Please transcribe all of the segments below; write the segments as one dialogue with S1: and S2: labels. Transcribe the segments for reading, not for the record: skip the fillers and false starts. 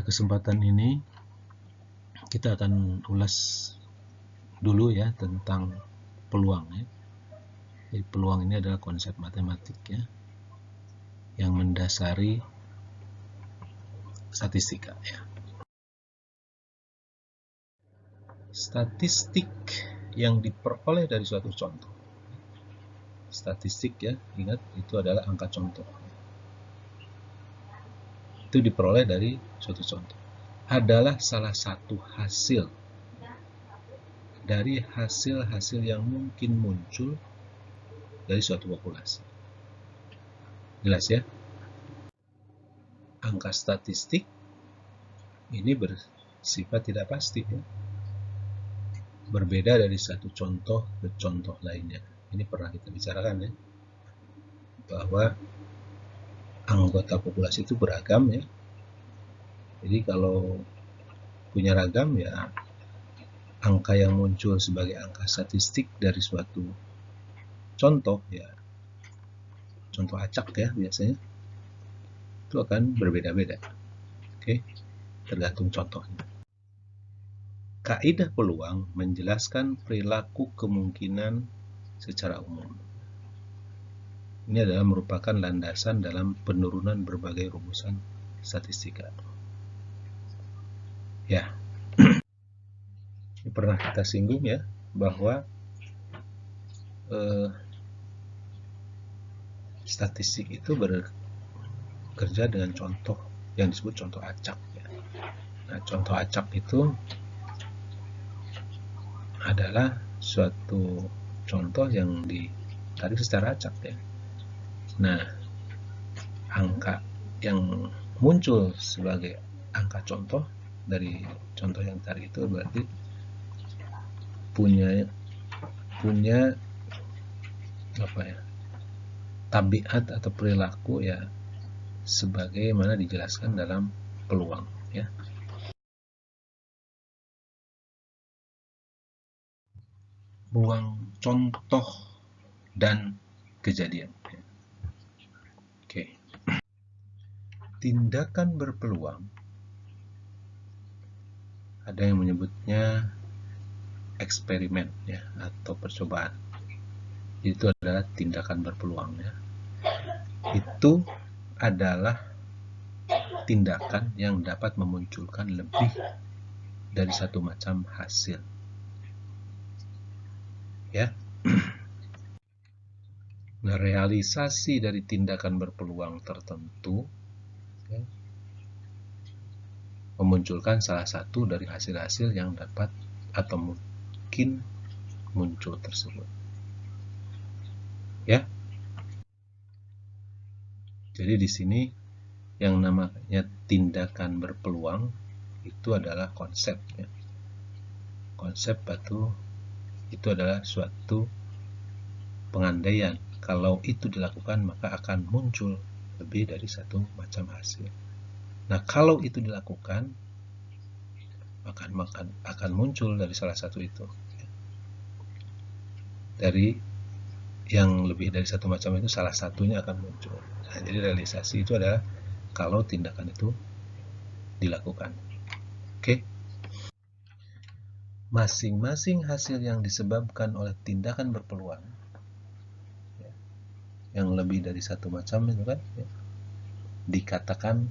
S1: Pada kesempatan ini kita akan ulas dulu ya tentang peluang ya. Jadi peluang ini adalah konsep matematik ya yang mendasari statistika ya. Statistik yang diperoleh dari suatu contoh. Statistik ya, ingat itu adalah angka contoh. Itu diperoleh dari suatu contoh. Adalah salah satu hasil dari hasil-hasil yang mungkin muncul dari suatu populasi. Jelas ya? Angka statistik ini bersifat tidak pasti ya. Berbeda dari satu contoh ke contoh lainnya. Ini pernah kita bicarakan ya, bahwa anggota populasi itu beragam ya. Jadi kalau punya ragam ya, angka yang muncul sebagai angka statistik dari suatu contoh ya, contoh acak ya biasanya, itu akan berbeda-beda. Oke, tergantung contohnya. Kaidah peluang menjelaskan perilaku kemungkinan secara umum. Ini adalah merupakan landasan dalam penurunan berbagai rumusan statistika. Ya, ini pernah kita singgung ya, bahwa statistik itu bekerja dengan contoh yang disebut contoh acak ya. Nah, contoh acak itu adalah suatu contoh yang ditarik secara acak ya. Nah, angka yang muncul sebagai angka contoh dari contoh yang tadi itu berarti punya apa ya, tabiat atau perilaku ya sebagaimana dijelaskan dalam peluang ya. Peluang contoh dan kejadian. Oke. Tindakan berpeluang ada yang menyebutnya eksperimen ya atau percobaan. Itu adalah tindakan berpeluang ya. Itu adalah tindakan yang dapat memunculkan lebih dari satu macam hasil. Ya. Nah, realisasi dari tindakan berpeluang tertentu ya, memunculkan salah satu dari hasil-hasil yang dapat atau mungkin muncul tersebut. Ya. Jadi di sini yang namanya tindakan berpeluang itu adalah konsep ya. Konsep itu adalah suatu pengandaian kalau itu dilakukan maka akan muncul lebih dari satu macam hasil. Nah, kalau itu dilakukan maka akan muncul dari salah satu itu. Dari yang lebih dari satu macam itu salah satunya akan muncul. Nah, jadi realisasi itu adalah kalau tindakan itu dilakukan. Oke. Masing-masing hasil yang disebabkan oleh tindakan berpeluang ya, yang lebih dari satu macam itu kan ya, dikatakan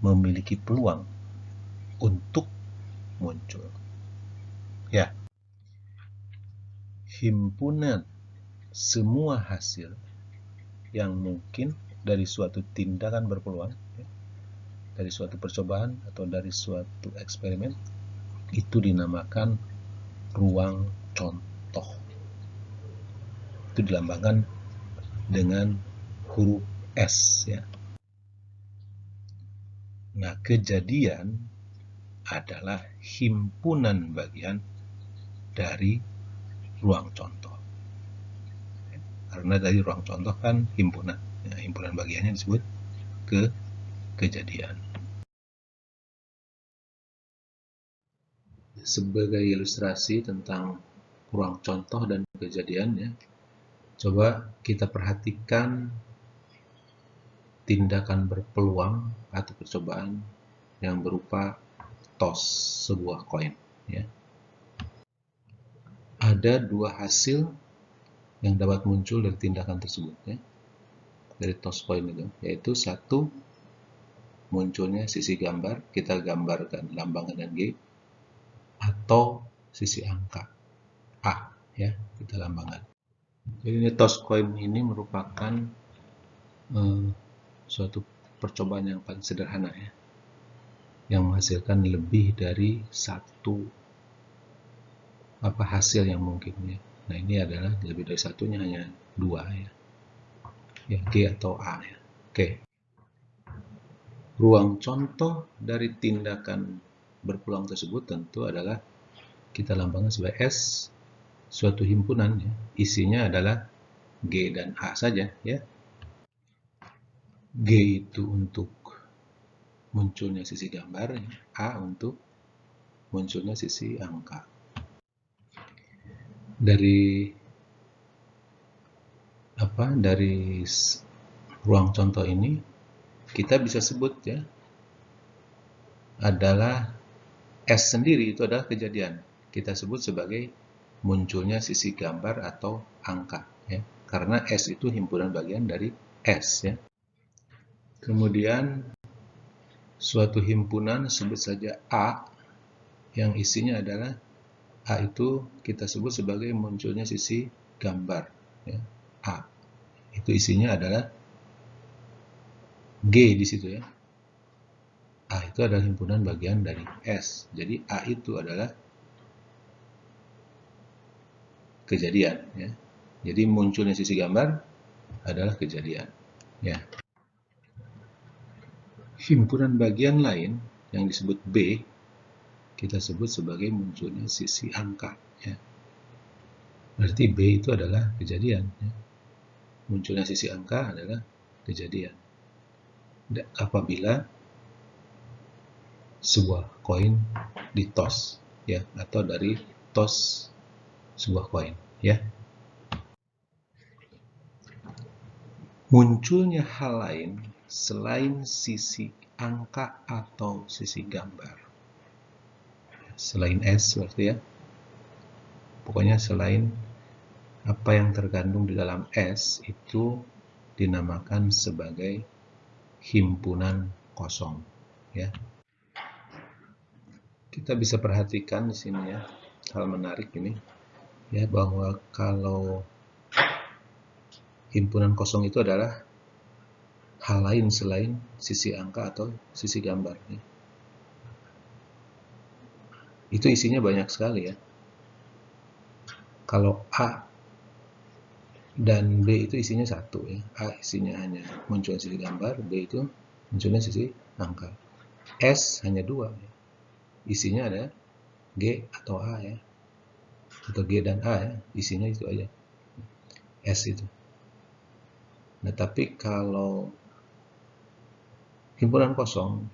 S1: memiliki peluang untuk muncul. Ya. Himpunan semua hasil yang mungkin dari suatu tindakan berpeluang ya, dari suatu percobaan atau dari suatu eksperimen itu dinamakan ruang contoh. Itu dilambangkan dengan huruf S ya. Nah, kejadian adalah himpunan bagian dari ruang contoh. Karena dari ruang contoh kan himpunan. Ya, himpunan bagiannya disebut kejadian. Sebagai ilustrasi tentang ruang contoh dan kejadian ya, coba kita perhatikan tindakan berpeluang atau percobaan yang berupa toss sebuah koin. Ya. Ada dua hasil yang dapat muncul dari tindakan tersebut, ya, dari toss koin itu, yaitu satu, munculnya sisi gambar, kita gambarkan lambang dan G, atau sisi angka A, ya, kita lambangkan. Jadi ini toss coin ini merupakan suatu percobaan yang paling sederhana, ya, yang menghasilkan lebih dari satu hasil yang mungkin, ya. Nah, ini adalah lebih dari satunya, hanya dua, ya, ya, G atau A, ya. Oke. Ruang contoh dari tindakan berpeluang tersebut tentu adalah kita lambangkan sebagai S, suatu himpunan, ya. Isinya adalah G dan A saja, ya. G itu untuk munculnya sisi gambar, A untuk munculnya sisi angka. Dari ruang contoh ini kita bisa sebut, ya, adalah S sendiri itu adalah kejadian. Kita sebut sebagai munculnya sisi gambar atau angka, ya, karena S itu himpunan bagian dari S, ya. Kemudian suatu himpunan, sebut saja A, yang isinya adalah A itu kita sebut sebagai munculnya sisi gambar, ya, A. Itu isinya adalah G di situ, ya. A itu adalah himpunan bagian dari S. Jadi A itu adalah kejadian, ya. Jadi munculnya sisi gambar adalah kejadian, ya. Himpunan bagian lain yang disebut B kita sebut sebagai munculnya sisi angka, ya. Berarti B itu adalah kejadian, ya. Munculnya sisi angka adalah kejadian apabila sebuah koin ditos, ya, atau dari tos sebuah koin, ya. Munculnya hal lain selain sisi angka atau sisi gambar, selain S berarti, ya, pokoknya selain apa yang terkandung di dalam S itu dinamakan sebagai himpunan kosong, ya. Kita bisa perhatikan di sini, ya, hal menarik ini, ya, bahwa kalau himpunan kosong itu adalah hal lain selain sisi angka atau sisi gambar, ya. Itu isinya banyak sekali, ya. Kalau A dan B itu isinya satu, ya. A isinya hanya muncul sisi gambar, B itu munculnya sisi angka. S hanya dua, ya. Isinya ada G atau A, ya, atau G dan A, ya. Isinya itu aja, S itu. Nah, tapi kalau himpunan kosong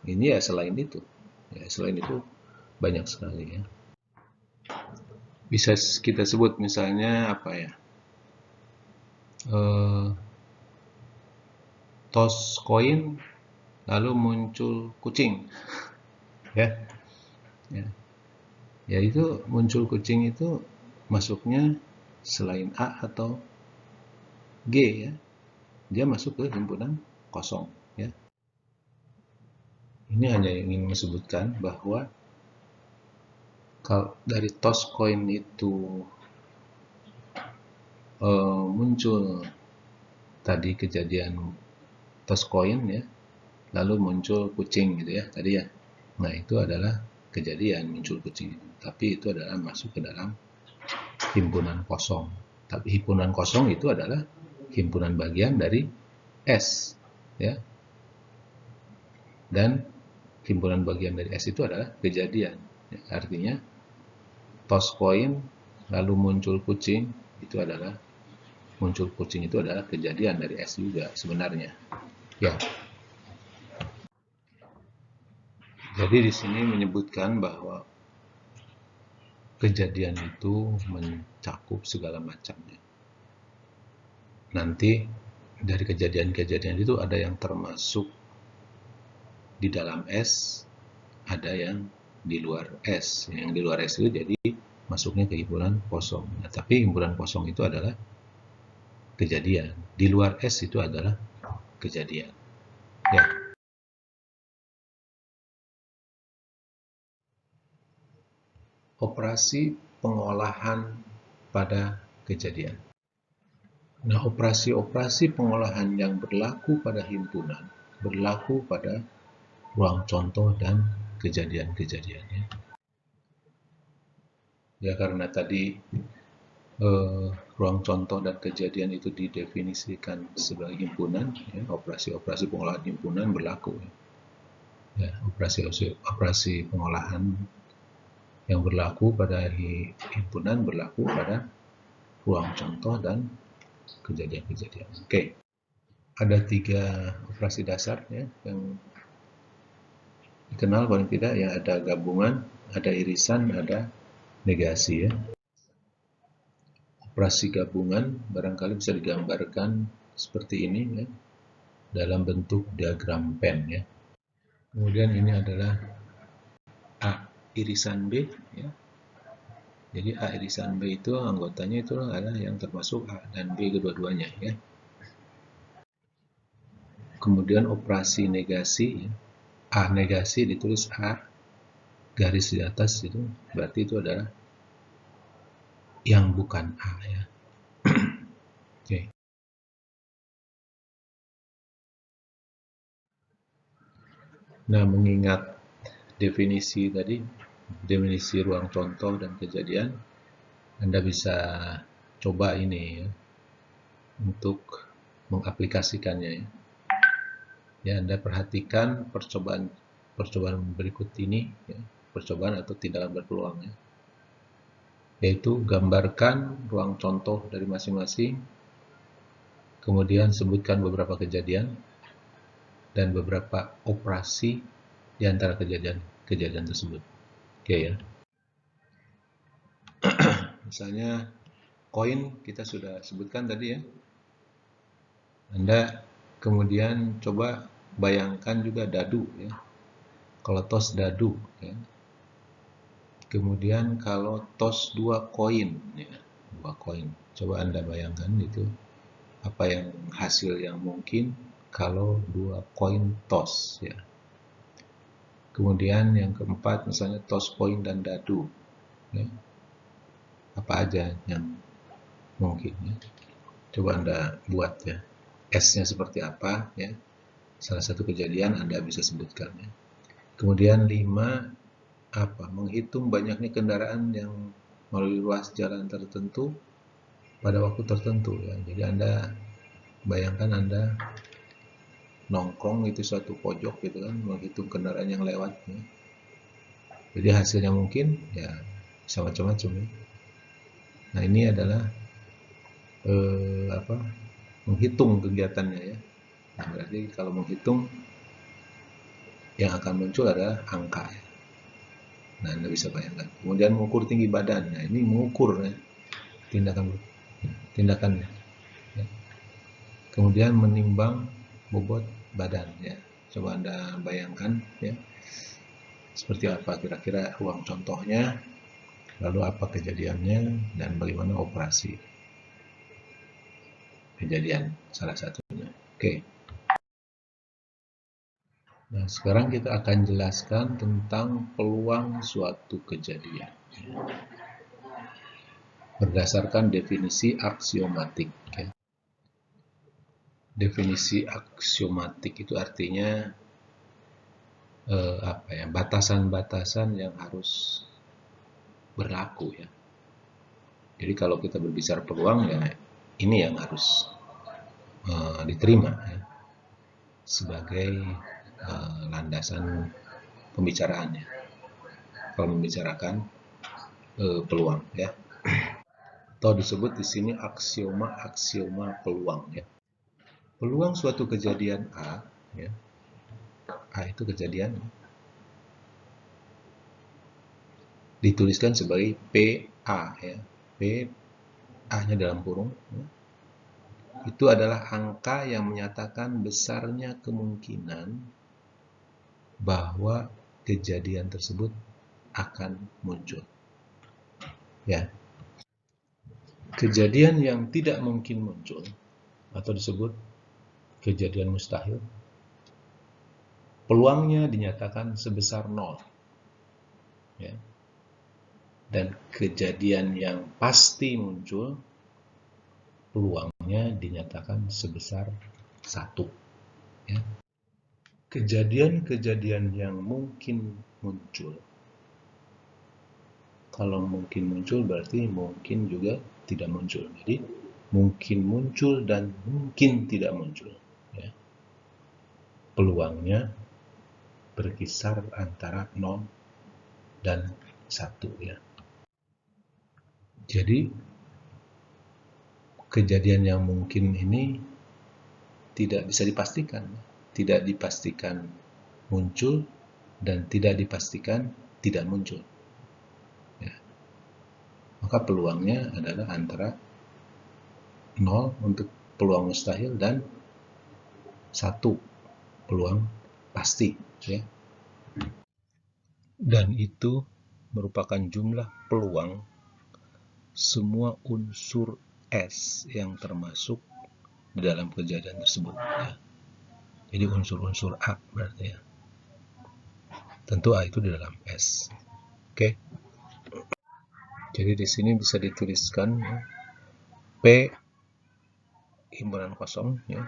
S1: ini, ya, selain itu, ya, selain itu banyak sekali, ya. Bisa kita sebut misalnya apa, ya, toss koin lalu muncul kucing, ya, ya, ya, itu muncul kucing itu masuknya selain A atau G, ya, dia masuk ke himpunan kosong, ya. Ini hanya ingin disebutkan bahwa kalau dari toss coin itu muncul tadi kejadian toss coin, ya, lalu muncul kucing gitu, ya, tadi, ya. Nah, itu adalah kejadian muncul kucing itu, tapi itu adalah masuk ke dalam himpunan kosong. Tapi himpunan kosong itu adalah himpunan bagian dari S, ya. Dan himpunan bagian dari S itu adalah kejadian, ya. Artinya toss coin lalu muncul kucing itu adalah kejadian dari S juga sebenarnya, ya. Jadi di sini menyebutkan bahwa kejadian itu mencakup segala macamnya. Nanti dari kejadian-kejadian itu ada yang termasuk di dalam S, ada yang di luar S. Yang di luar S itu jadi masuknya ke himpunan kosong. Nah, tapi himpunan kosong itu adalah kejadian. Di luar S itu adalah kejadian. Ya. Operasi pengolahan pada kejadian. Nah, operasi-operasi pengolahan yang berlaku pada himpunan berlaku pada ruang contoh dan kejadian-kejadiannya. Ya, karena tadi ruang contoh dan kejadian itu didefinisikan sebagai himpunan, ya, operasi-operasi pengolahan himpunan berlaku. Ya, operasi pengolahan yang berlaku pada himpunan berlaku pada ruang contoh dan kejadian-kejadian. Oke, ada 3 operasi dasar ya, yang dikenal paling tidak, ya, ada gabungan, ada irisan, ada negasi ya. Operasi gabungan barangkali bisa digambarkan seperti ini ya, dalam bentuk diagram pen ya. Kemudian ini adalah A irisan B ya. Jadi A irisan B itu anggotanya itu adalah yang termasuk A dan B kedua-duanya ya. Kemudian operasi negasi ya. A negasi ditulis A garis di atas itu berarti itu adalah yang bukan A ya. Oke. Nah, mengingat definisi tadi, definisi ruang contoh dan kejadian, Anda bisa coba ini ya, untuk mengaplikasikannya ya. Ya, Anda perhatikan percobaan berikut ini ya, percobaan atau tindakan berpeluang ya. Yaitu gambarkan ruang contoh dari masing-masing, kemudian sebutkan beberapa kejadian dan beberapa operasi di antara kejadian tersebut. Oke ya. Misalnya koin kita sudah sebutkan tadi ya. Anda kemudian coba bayangkan juga dadu ya. Kalau tos dadu ya. Kemudian kalau tos 2 koin ya, 2 koin. Coba Anda bayangkan itu apa yang hasil yang mungkin kalau 2 koin tos ya. Kemudian yang keempat misalnya tos koin dan dadu ya. Apa aja yang mungkin ya. Coba Anda buat ya. S-nya seperti apa ya. Salah satu kejadian Anda bisa sebutkan ya. Kemudian 5 apa? Menghitung banyaknya kendaraan yang melalui ruas jalan tertentu pada waktu tertentu ya. Jadi Anda bayangkan Anda nongkrong itu suatu pojok gitu kan, menghitung kendaraan yang lewat ya. Jadi hasilnya mungkin ya bisa macam-macam ya. Nah, ini adalah menghitung kegiatannya ya. Nah, berarti kalau menghitung yang akan muncul adalah angka ya. Nah, Anda bisa bayangkan. Kemudian mengukur tinggi badan. Nah, ini mengukur ya, tindakannya. Ya. Kemudian menimbang bobot badan ya. Coba Anda bayangkan ya. Seperti apa kira-kira ruang contohnya, lalu apa kejadiannya, dan bagaimana operasi kejadian salah satunya. Oke. Nah, sekarang kita akan jelaskan tentang peluang suatu kejadian. Berdasarkan definisi aksiomatik. Ya. Definisi aksiomatik itu artinya batasan-batasan yang harus berlaku ya. Jadi kalau kita berbicara peluang ya ini yang harus diterima ya, sebagai landasan pembicaraannya. Kalau membicarakan peluang ya. Atau disebut di sini aksioma peluang ya. Peluang suatu kejadian A ya. A itu kejadian dituliskan sebagai PA ya. P A-nya dalam kurung ya. itu adalah angka yang menyatakan besarnya kemungkinan bahwa kejadian tersebut akan muncul. Ya. Kejadian yang tidak mungkin muncul atau disebut kejadian mustahil, peluangnya dinyatakan sebesar 0. Ya. Dan kejadian yang pasti muncul, peluangnya dinyatakan sebesar 1. Ya. Kejadian-kejadian yang mungkin muncul. Kalau mungkin muncul berarti mungkin juga tidak muncul. Jadi mungkin muncul dan mungkin tidak muncul. Ya. Peluangnya berkisar antara 0 dan 1. Ya. Jadi kejadian yang mungkin ini tidak bisa dipastikan. Tidak dipastikan muncul dan tidak dipastikan tidak muncul. Ya. Maka peluangnya adalah antara 0 untuk peluang mustahil dan 1 peluang pasti. Ya. Dan itu merupakan jumlah peluang semua unsur S yang termasuk di dalam kejadian tersebut. Ya. Jadi unsur-unsur A berarti ya. Tentu A itu di dalam S. Oke. Jadi di sini bisa dituliskan ya, P himpunan kosong ya.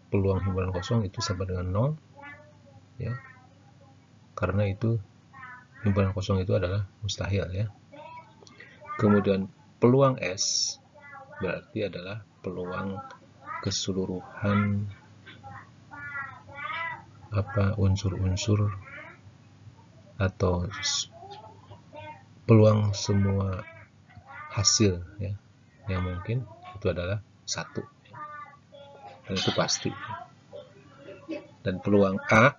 S1: Peluang himpunan kosong itu sama dengan 0 ya. Karena itu himpunan kosong itu adalah mustahil ya. Kemudian peluang S berarti adalah peluang keseluruhan unsur-unsur atau peluang semua hasil ya yang mungkin itu adalah 1 ya. Dan itu pasti. Dan peluang A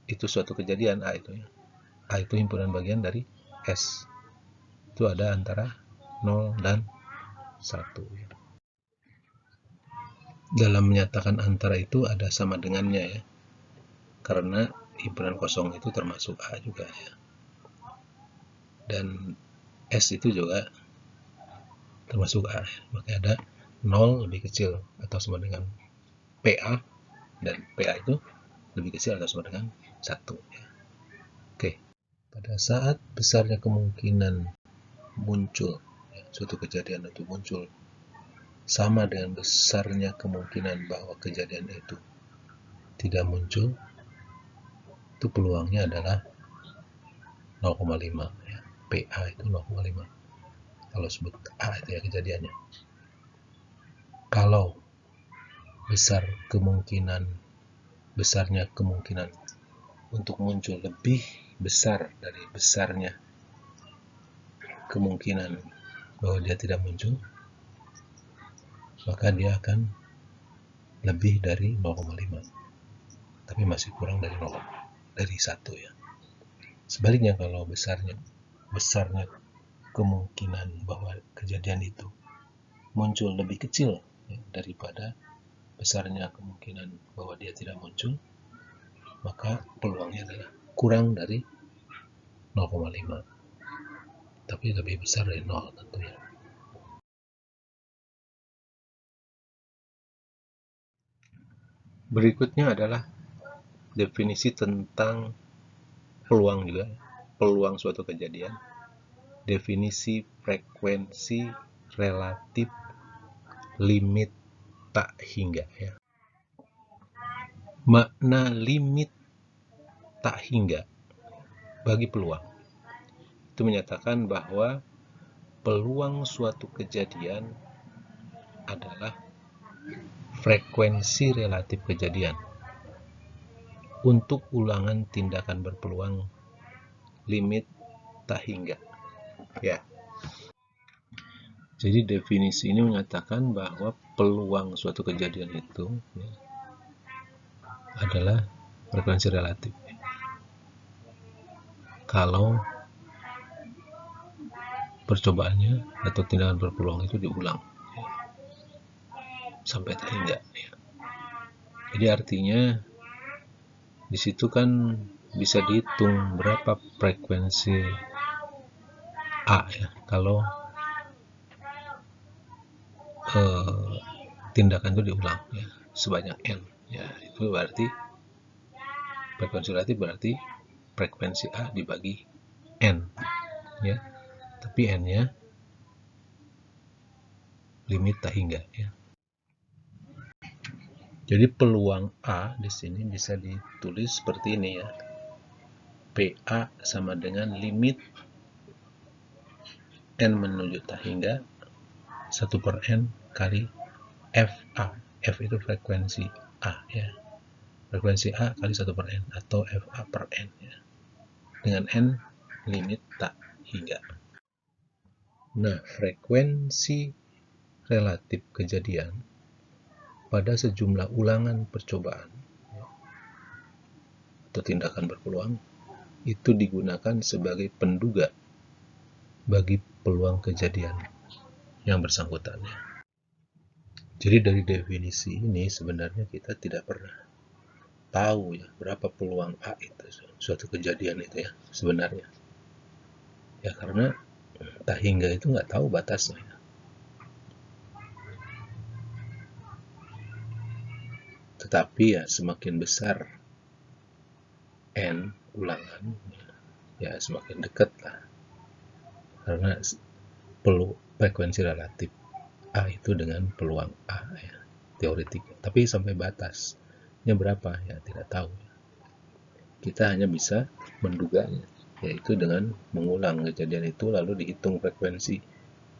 S1: itu suatu kejadian A itu ya. A itu himpunan bagian dari S. Itu ada antara 0 dan 1 ya. Dalam menyatakan antara itu ada sama dengannya ya. Karena himpunan kosong itu termasuk A juga ya. Dan S itu juga termasuk A. Maka ada 0 lebih kecil atau sama dengan PA dan PA itu lebih kecil atau sama dengan 1 ya. Oke. Pada saat besarnya kemungkinan muncul ya, suatu kejadian itu muncul sama dengan besarnya kemungkinan bahwa kejadian itu tidak muncul, itu peluangnya adalah 0,5 ya. PA itu 0,5 kalau sebut A itu ya kejadiannya. Kalau besarnya kemungkinan untuk muncul lebih besar dari besarnya kemungkinan bahwa dia tidak muncul, maka dia akan lebih dari 0,5 tapi masih kurang dari 0 dari 1 ya. Sebaliknya kalau besarnya kemungkinan bahwa kejadian itu muncul lebih kecil ya, daripada besarnya kemungkinan bahwa dia tidak muncul, maka peluangnya adalah kurang dari 0,5 tapi lebih besar dari 0 tentunya. Berikutnya adalah definisi tentang peluang juga, peluang suatu kejadian. Definisi frekuensi relatif limit tak hingga ya. Makna limit tak hingga bagi peluang itu menyatakan bahwa peluang suatu kejadian adalah frekuensi relatif kejadian untuk ulangan tindakan berpeluang limit tak hingga ya. Jadi definisi ini menyatakan bahwa peluang suatu kejadian itu ya, adalah frekuensi relatif. Kalau percobaannya atau tindakan berpeluang itu diulang. sampai tak hingga. Jadi artinya di situ kan bisa dihitung berapa frekuensi A ya kalau tindakan itu diulang ya sebanyak n ya, itu berarti frekuensi relatif berarti frekuensi A dibagi n ya, tapi n nya limit tak hingga ya. Jadi peluang A di sini bisa ditulis seperti ini ya, PA sama dengan limit n menuju tak hingga 1/n kali FA. F itu frekuensi A ya, frekuensi A kali 1/n atau FA per n ya, dengan n limit tak hingga. Nah, frekuensi relatif kejadian pada sejumlah ulangan percobaan atau tindakan berpeluang itu digunakan sebagai penduga bagi peluang kejadian yang bersangkutan. Jadi dari definisi ini sebenarnya kita tidak pernah tahu ya berapa peluang A itu suatu kejadian itu ya sebenarnya. Ya karena tak hingga itu nggak tahu batasnya. Tetapi ya semakin besar n ulangan ya semakin dekat lah, karena frekuensi relatif A itu dengan peluang A ya, teoretik. Tapi sampai batasnya berapa ya tidak tahu. Kita hanya bisa menduganya, yaitu dengan mengulang kejadian itu lalu dihitung frekuensi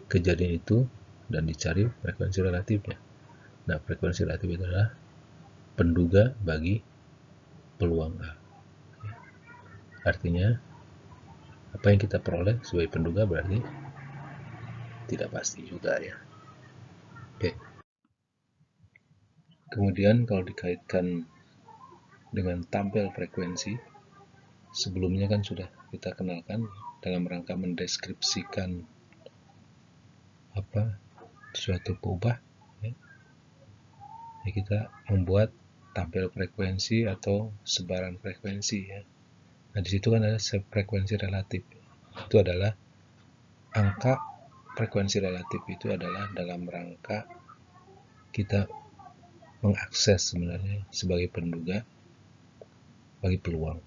S1: kejadian itu dan dicari frekuensi relatifnya. Nah, frekuensi relatif itu adalah penduga bagi peluang A. Artinya apa yang kita peroleh sebagai penduga berarti tidak pasti juga ya. Oke. Kemudian kalau dikaitkan dengan tampil frekuensi, sebelumnya kan sudah kita kenalkan dalam rangka mendeskripsikan apa suatu peubah ya. Ya, kita membuat tampil frekuensi atau sebaran frekuensi ya. Nah, di situ kan ada frekuensi relatif. Itu adalah angka frekuensi relatif itu adalah dalam rangka kita mengakses sebenarnya sebagai penduga bagi peluang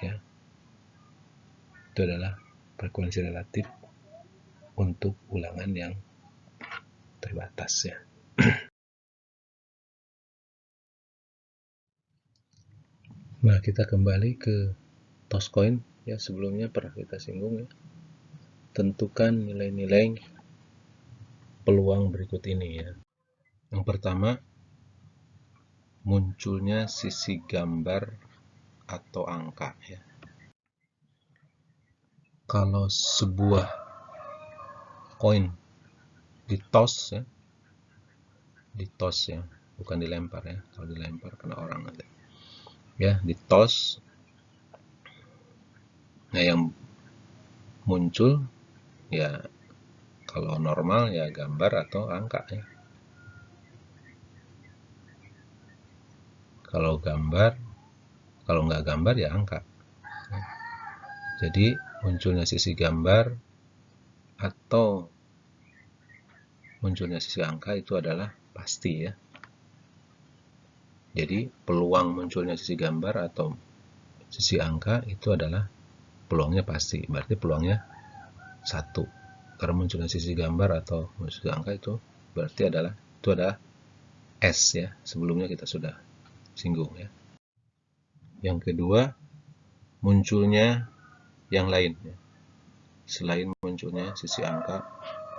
S1: ya. Itu adalah frekuensi relatif untuk ulangan yang terbatas ya. Nah, kita kembali ke Toscoin ya, sebelumnya pernah kita singgung ya. Tentukan nilai-nilai peluang berikut ini ya. Yang pertama, munculnya sisi gambar atau angka ya. Kalau sebuah koin ditos ya, bukan dilempar ya. Kalau dilempar kena orang nanti. Ya, ditos. Nah, yang muncul ya kalau normal ya gambar atau angka ya. Kalau gambar, kalau nggak gambar ya angka. Jadi munculnya sisi gambar atau munculnya sisi angka itu adalah pasti ya. Jadi peluang munculnya sisi gambar atau sisi angka itu adalah peluangnya pasti. Berarti peluangnya 1. Karena munculnya sisi gambar atau sisi angka itu berarti adalah S ya. Sebelumnya kita sudah singgung ya. Yang kedua, munculnya yang lain ya, selain munculnya sisi angka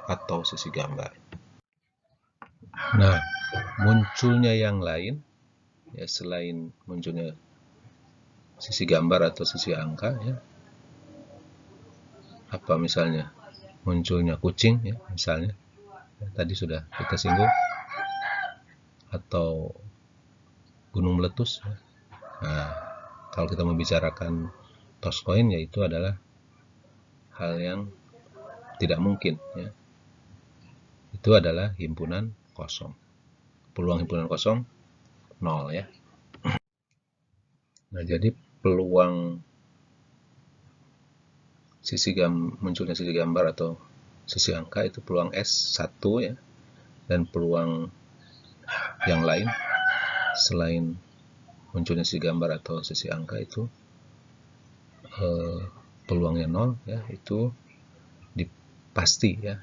S1: atau sisi gambar. Nah, munculnya yang lain ya selain munculnya sisi gambar atau sisi angka ya, apa misalnya munculnya kucing ya misalnya ya, tadi sudah kita singgung, atau gunung meletus ya. Nah, kalau kita membicarakan Toscoin yaitu adalah hal yang tidak mungkin ya. Itu adalah himpunan kosong. peluang himpunan kosong 0 ya. Nah, jadi peluang munculnya sisi gambar atau sisi angka itu peluang S 1 ya, dan peluang yang lain selain munculnya sisi gambar atau sisi angka itu peluangnya 0 ya, itu pasti ya,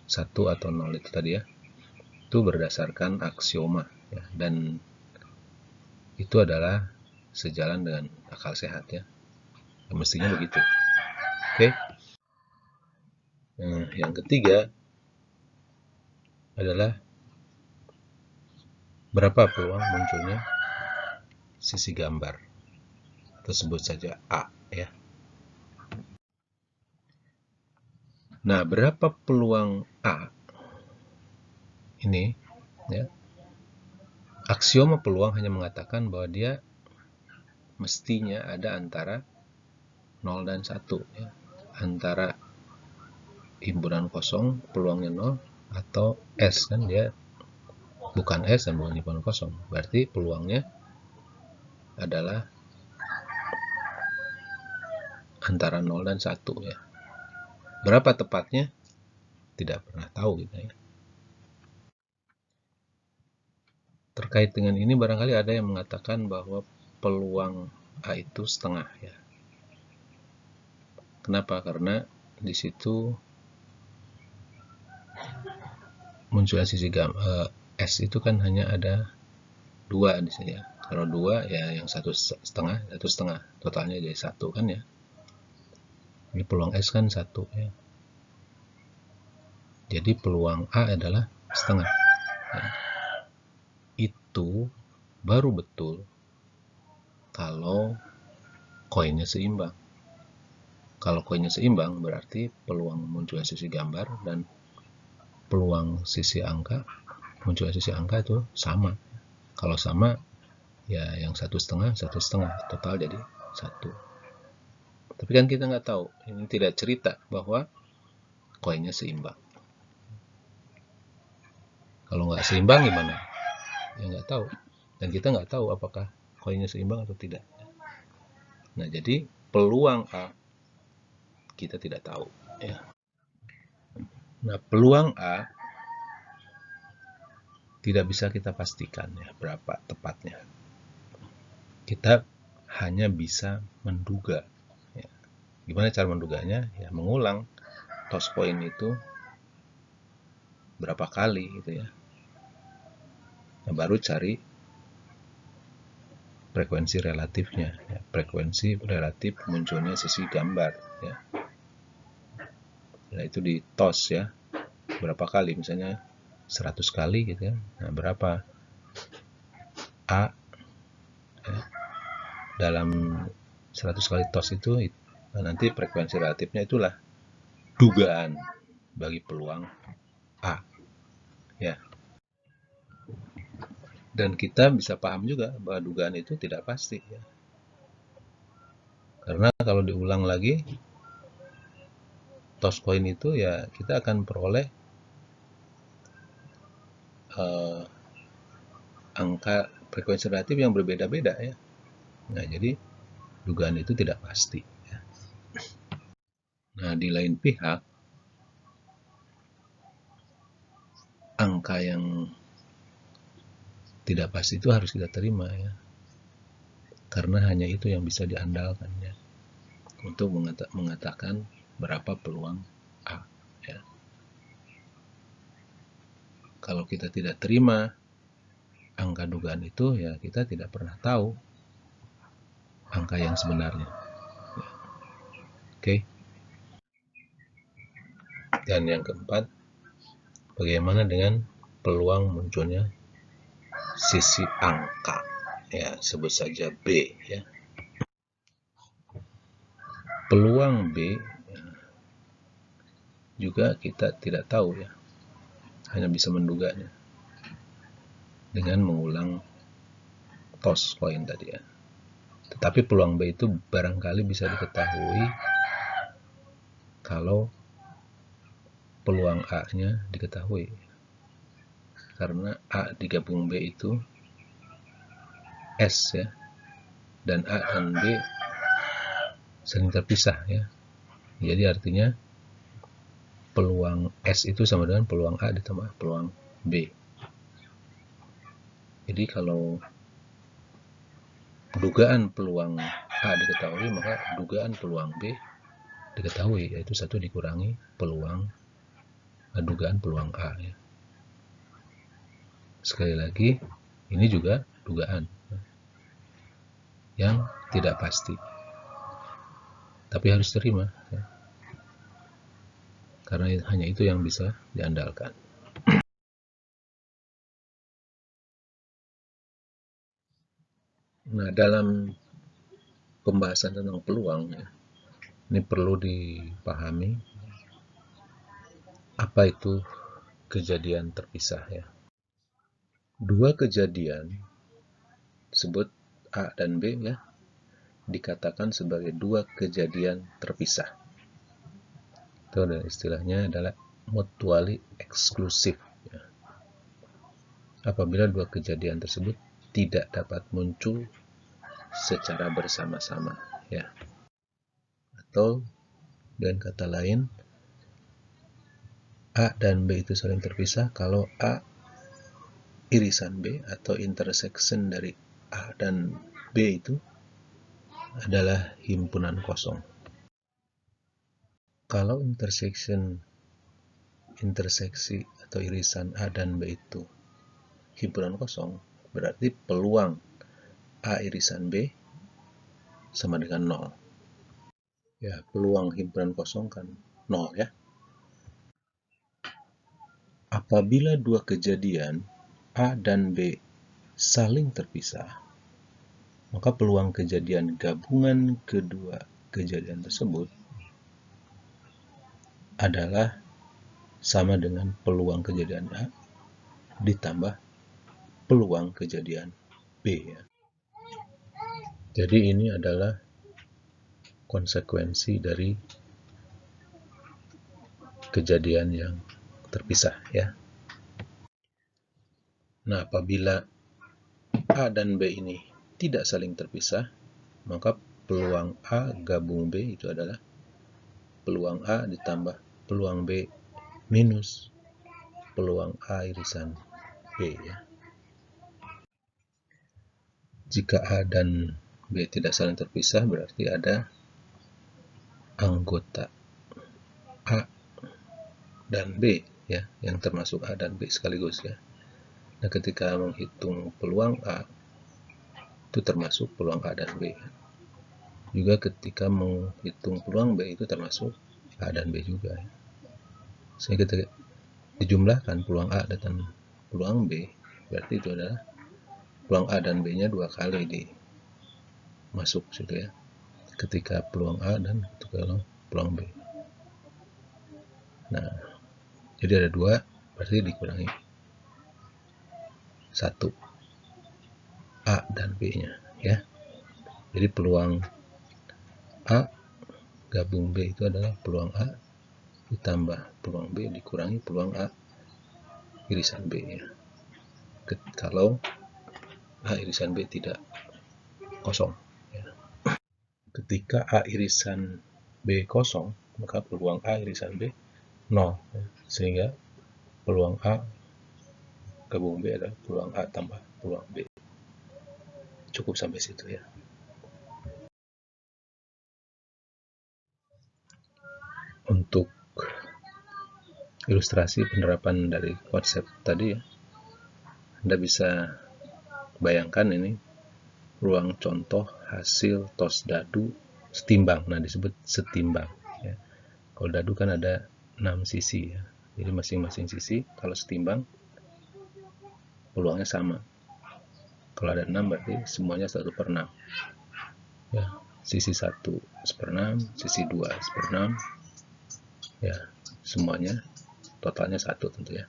S1: 1 atau 0 itu tadi ya, itu berdasarkan aksioma ya, dan itu adalah sejalan dengan akal sehat ya, mestinya begitu. Oke. Nah, yang ketiga adalah berapa peluang munculnya sisi gambar, atau sebut saja A ya. Nah, berapa peluang A ini ya, aksioma peluang hanya mengatakan bahwa dia mestinya ada antara 0 dan 1 ya, antara himpunan kosong peluangnya 0 atau S, kan dia bukan S dan bukan himpunan kosong, berarti peluangnya adalah antara 0 dan 1 ya. Berapa tepatnya tidak pernah tahu gitu ya. Terkait dengan ini barangkali ada yang mengatakan bahwa peluang A itu setengah ya. Kenapa? Karena di situ munculnya sisi S itu kan hanya ada 2 di sini ya. Kalau 2 ya yang 1,5, 1,5, totalnya jadi 1 kan ya. Ini peluang S kan 1 ya. Jadi peluang A adalah setengah ya. Itu baru betul kalau koinnya seimbang. Kalau koinnya seimbang berarti peluang munculnya sisi gambar dan peluang sisi angka, munculnya sisi angka itu sama. Kalau sama ya yang 1,5, 1,5, total jadi 1. Tapi kan kita nggak tahu, ini tidak cerita bahwa koinnya seimbang. Kalau nggak seimbang gimana? Ya nggak tahu. Dan kita nggak tahu apakah koinnya seimbang atau tidak. Nah, jadi peluang A kita tidak tahu ya. Nah, peluang A tidak bisa kita pastikan ya berapa tepatnya. Kita hanya bisa menduga ya. Gimana cara menduganya? Ya mengulang toss coin itu berapa kali gitu ya. Nah, baru cari frekuensi relatifnya ya. Frekuensi relatif munculnya sisi gambar ya. Nah, itu di toss ya, berapa kali, misalnya 100 kali gitu ya. Nah, berapa A ya, dalam 100 kali toss itu, nah nanti frekuensi relatifnya itulah dugaan bagi peluang A ya. Dan kita bisa paham juga bahwa dugaan itu tidak pasti ya. Karena kalau diulang lagi toss coin itu ya kita akan peroleh angka frekuensi relatif yang berbeda-beda ya. Nah, jadi dugaan itu tidak pasti ya. Nah, di lain pihak angka yang tidak pasti itu harus kita terima ya, karena hanya itu yang bisa diandalkan ya untuk mengatakan berapa peluang A ya. Kalau kita tidak terima angka dugaan itu ya kita tidak pernah tahu angka yang sebenarnya ya. Oke. Dan yang keempat, bagaimana dengan peluang munculnya sisi angka ya, sebut saja B ya. Peluang B ya, juga kita tidak tahu ya, hanya bisa menduganya dengan mengulang toss coin tadi ya. Tetapi peluang B itu barangkali bisa diketahui kalau peluang A-nya diketahui, karena A digabung B itu S ya, dan A dan B saling terpisah ya. Jadi artinya peluang S itu sama dengan peluang A ditambah peluang B. Jadi kalau dugaan peluang A diketahui, maka dugaan peluang B diketahui, yaitu 1 dikurangi peluang dugaan peluang A ya. Sekali lagi, ini juga dugaan yang tidak pasti, tapi harus terima ya. Karena hanya itu yang bisa diandalkan. Nah, dalam pembahasan tentang peluang ya, ini perlu dipahami apa itu kejadian terpisah ya. Dua kejadian sebut A dan B ya, dikatakan sebagai dua kejadian terpisah. Itu adalah istilahnya adalah mutually eksklusif ya. Apabila dua kejadian tersebut tidak dapat muncul secara bersama-sama ya. Atau dengan kata lain, A dan B itu saling terpisah kalau A irisan B atau intersection dari A dan B itu adalah himpunan kosong. Kalau interseksi atau irisan A dan B itu himpunan kosong, berarti peluang A irisan B sama dengan 0. Ya, peluang himpunan kosong kan 0 ya. Apabila dua kejadian A dan B saling terpisah, maka peluang kejadian gabungan kedua kejadian tersebut adalah sama dengan peluang kejadian A ditambah peluang kejadian B ya. Jadi ini adalah konsekuensi dari kejadian yang terpisah ya. Nah, apabila A dan B ini tidak saling terpisah, maka peluang A gabung B itu adalah peluang A ditambah peluang B minus peluang A irisan B ya. Jika A dan B tidak saling terpisah, berarti ada anggota A dan B ya, yang termasuk A dan B sekaligus ya. Nah, ketika menghitung peluang A, itu termasuk peluang A dan B. Juga ketika menghitung peluang B, itu termasuk A dan B juga. Sehingga ketika dijumlahkan peluang A dan peluang B, berarti itu adalah peluang A dan B-nya 2 kali masuk situ ya. Ketika peluang A dan ketika peluang B. Nah, jadi ada 2, berarti dikurangi 1 A dan B-nya ya. Jadi peluang A gabung B itu adalah peluang A ditambah peluang B dikurangi peluang A irisan B ya. Kalau A irisan B tidak kosong ya. Ketika A irisan B kosong, maka peluang A irisan B 0 ya. Sehingga peluang A gabung B adalah peluang A tambah peluang B. Cukup sampai situ ya. Untuk ilustrasi penerapan dari konsep tadi ya, Anda bisa bayangkan ini ruang contoh hasil tos dadu setimbang. Nah, disebut setimbang ya. Kalau dadu kan ada 6 sisi ya. Jadi masing-masing sisi kalau setimbang peluangnya sama. Kalau ada 6 berarti semuanya 1/6 ya. Sisi 1 1/6, sisi 2 1/6 ya, semuanya totalnya 1 tentu ya.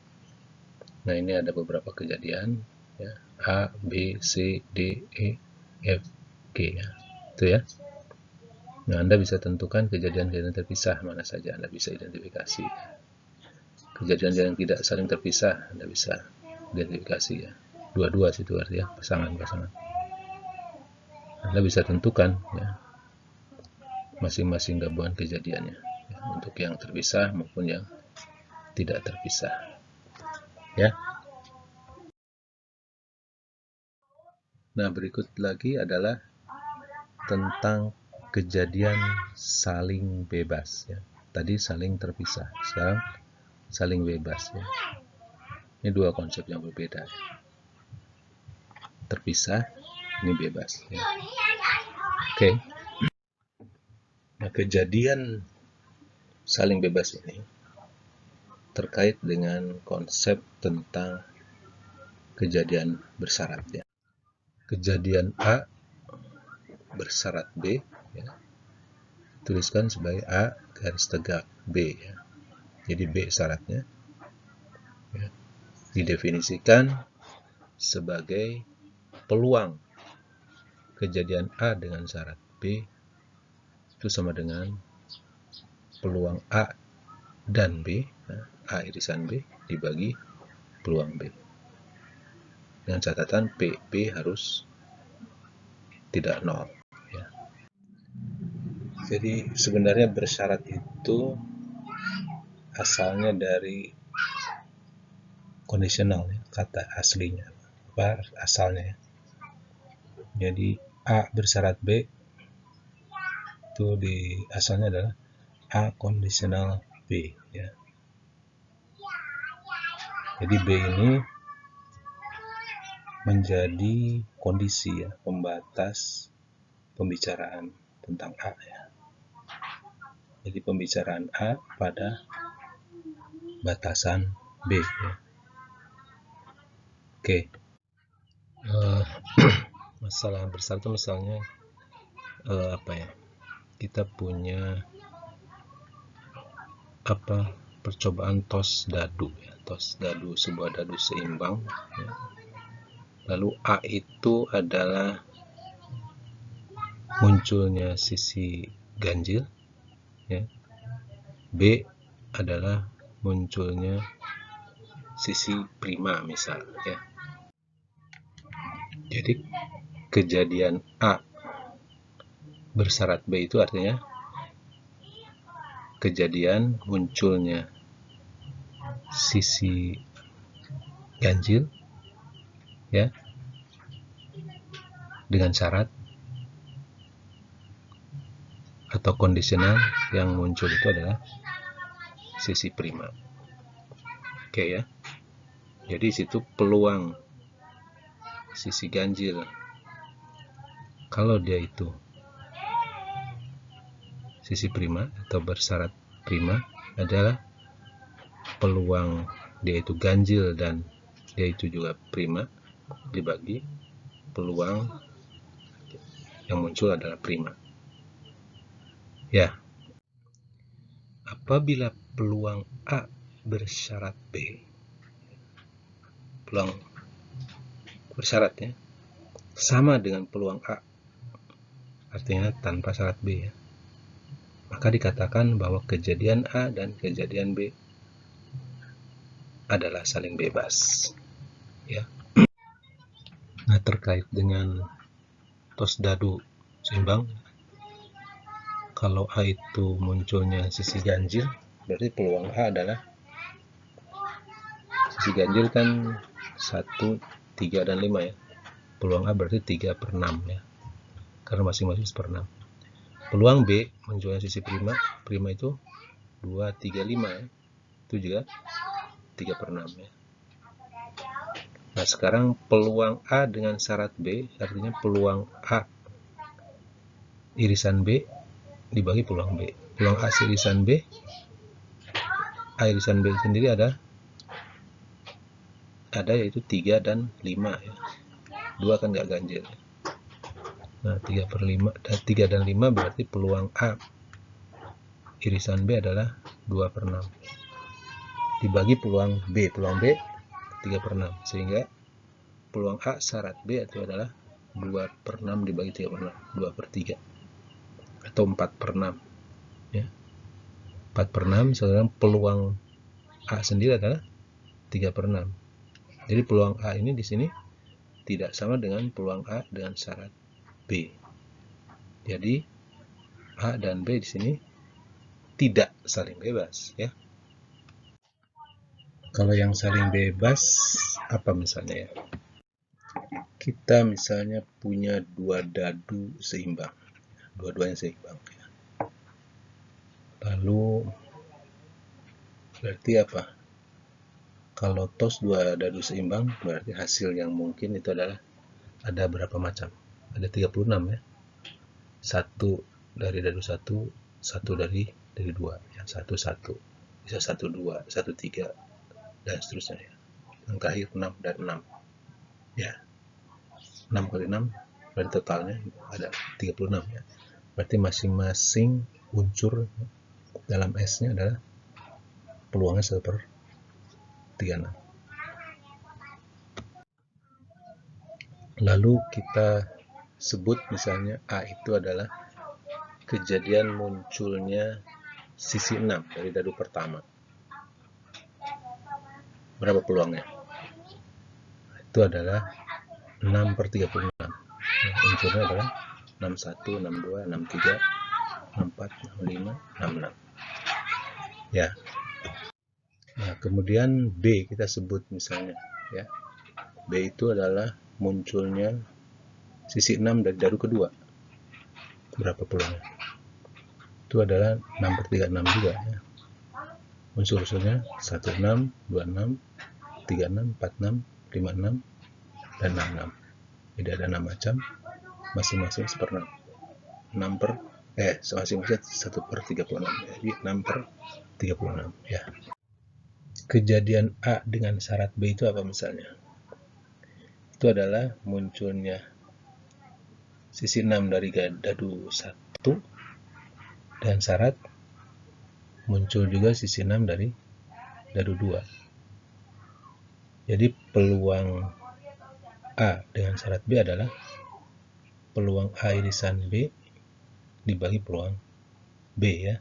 S1: Nah, ini ada beberapa kejadian ya, A, B, C, D, E, F, G ya. Itu ya. Nah, Anda bisa tentukan kejadian-kejadian terpisah mana saja Anda bisa identifikasi. Kejadian yang tidak saling terpisah Anda bisa identifikasi ya. Dua-dua situ artinya pasangan-pasangan. Anda bisa tentukan ya masing-masing gabungan kejadiannya ya, untuk yang terpisah maupun yang tidak terpisah ya. Nah, berikut lagi adalah tentang kejadian saling bebas ya. Tadi saling terpisah, sekarang saling bebas ya. Ini dua konsep yang berbeda ya. Terpisah, ini bebas ya. Oke. Nah, kejadian saling bebas ini terkait dengan konsep tentang kejadian bersyarat ya. Kejadian A bersyarat B ya. Tuliskan sebagai A garis tegak B ya. Jadi B syaratnya ya, didefinisikan sebagai peluang kejadian A dengan syarat B itu sama dengan peluang A dan B ya, A irisan B dibagi peluang B, dengan catatan B harus tidak nol ya. Jadi sebenarnya bersyarat itu asalnya dari kondisional ya, kata aslinya apa asalnya ya. Jadi A bersyarat B itu asalnya adalah A kondisional B ya. Jadi B ini menjadi kondisi ya, pembatas pembicaraan tentang A ya. Jadi pembicaraan A pada batasan B ya. Oke. Masalah bersyarat itu misalnya apa ya? Kita punya percobaan tos dadu ya. Tos dadu, sebuah dadu seimbang ya. Lalu A itu adalah munculnya sisi ganjil ya. B adalah munculnya sisi prima misal ya. Jadi kejadian A bersyarat B itu artinya kejadian munculnya sisi ganjil ya dengan syarat atau kondisional yang muncul itu adalah sisi prima. Oke ya. Jadi situ peluang sisi ganjil kalau dia itu sisi prima atau bersyarat prima adalah peluang dia itu ganjil dan dia itu juga prima dibagi peluang yang muncul adalah prima. Ya. Apabila peluang A bersyarat B, peluang bersyaratnya sama dengan peluang A, artinya tanpa syarat B ya, maka dikatakan bahwa kejadian A dan kejadian B adalah saling bebas ya. Nah, terkait dengan tos dadu seimbang, kalau A itu munculnya sisi ganjil, berarti peluang A adalah sisi ganjil kan 1, 3, dan 5 ya. Peluang A berarti 3/6 ya, karena masing-masing 1/6. Peluang B munculnya sisi prima itu 2, 3, 5 ya. Itu juga 3/6 ya. Nah, sekarang peluang A dengan syarat B, artinya peluang A irisan B dibagi peluang B. Peluang A irisan B, A irisan B sendiri ada yaitu 3 dan 5 ya. 2 kan nggak ganjil. Nah, 3 dan 5 berarti peluang A irisan B adalah 2/6 dibagi peluang B 3/6, sehingga peluang A syarat B itu adalah 2/6 dibagi 3/6, 2/3 atau 4/6 ya. 4/6, sedangkan peluang A sendiri adalah 3/6. Jadi peluang A ini di sini tidak sama dengan peluang A dengan syarat B. Jadi A dan B di sini tidak saling bebas, ya. Kalau yang saling bebas apa misalnya ya? Kita misalnya punya dua dadu seimbang, dua-duanya seimbang. Lalu berarti apa? Kalau tos dua dadu seimbang, berarti hasil yang mungkin itu adalah ada berapa macam? Ada 36 ya. Satu dari dadu satu, satu dari dua, ya. Satu, bisa 12, 13, dan seterusnya ya. Yang terakhir 6 dan 6. Ya. 6 kali 6 berarti totalnya ada 36 ya. Berarti masing-masing unsur dalam S-nya adalah peluangnya 1/36. Lalu kita sebut misalnya A itu adalah kejadian munculnya sisi 6 dari dadu pertama. Berapa peluangnya? Itu adalah 6/36. Unsurnya adalah 61, 62, 63, 64, 65, 66. Ya. Nah, kemudian B kita sebut misalnya ya. B itu adalah munculnya sisi 6 dari dadu kedua. Berapa peluangnya? Itu adalah 6/36 juga ya. Unsur-unsurnya 16, 26, 36, 46, 56, dan 66. Jadi ada 6 macam, masing-masing 1/6. Masing-masing 1/36. Jadi 6/36 ya. Kejadian A dengan syarat B itu apa misalnya? Itu adalah munculnya sisi 6 dari dadu 1 dan syarat muncul juga sisi 6 dari dadu 2. Jadi peluang A dengan syarat B adalah peluang A irisan B dibagi peluang B ya.